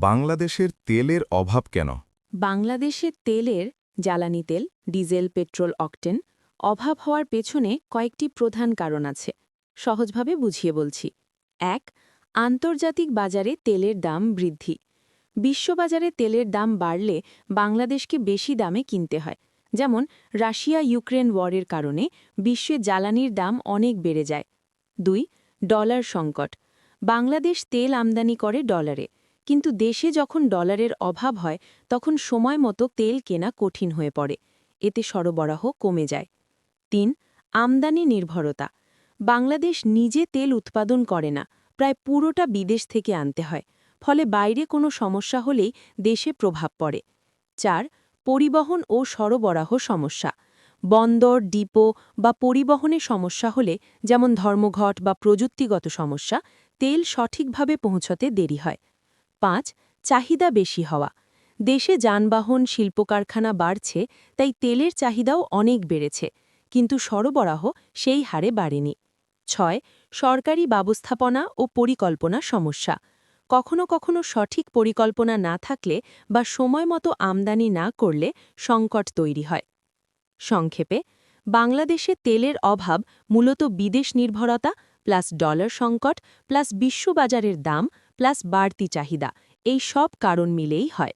বাংলাদেশের তেলের অভাব কেন? বাংলাদেশে তেলের জ্বালানি তেল, ডিজেল, পেট্রোল, অকটেন অভাব হওয়ার পেছনে কয়েকটি প্রধান কারণ আছে। সহজভাবে বুঝিয়ে বলছি। ১. আন্তর্জাতিক বাজারে তেলের দাম বৃদ্ধি। বিশ্ববাজারে তেলের দাম বাড়লে বাংলাদেশকে বেশি দামে কিনতে হয়। যেমন রাশিয়া ইউক্রেন ওয়ারের কারণে বিশ্বে জ্বালানির দাম অনেক বেড়ে যায়। ২. ডলার সংকট। বাংলাদেশ তেল আমদানি করে ডলারে, কিন্তু দেশে যখন ডলারের অভাব হয় তখন সময় মতো তেল কেনা কঠিন হয়ে পড়ে। এতে সরবরাহ কমে যায়। ৩. আমদানি নির্ভরতা। বাংলাদেশ নিজে তেল উৎপাদন করে না, প্রায় পুরোটা বিদেশ থেকে আনতে হয়। ফলে বাইরে কোনো সমস্যা হলেই দেশে প্রভাব পড়ে। ৪. পরিবহন ও সরবরাহ সমস্যা। বন্দর, ডিপো বা পরিবহনে সমস্যা হলে, যেমন ধর্মঘট বা প্রযুক্তিগত সমস্যা, তেল সঠিকভাবে পৌঁছতে দেরি হয়। ৫. চাহিদা বেশি হওয়া। দেশে যানবাহন, শিল্পকারখানা বাড়ছে, তাই তেলের চাহিদাও অনেক বেড়েছে, কিন্তু সরবরাহ সেই হারে বাড়েনি। ৬. সরকারি ব্যবস্থাপনা ও পরিকল্পনা সমস্যা। কখনো কখনো সঠিক পরিকল্পনা না থাকলে বা সময়মতো আমদানি না করলে সংকট তৈরি হয়। সংক্ষেপে, বাংলাদেশে তেলের অভাব মূলত বিদেশ নির্ভরতা প্লাস ডলার সংকট প্লাস বিশ্ববাজারের দাম প্লাস বাড়তি চাহিদা, এই সব কারণ মিলেই হয়।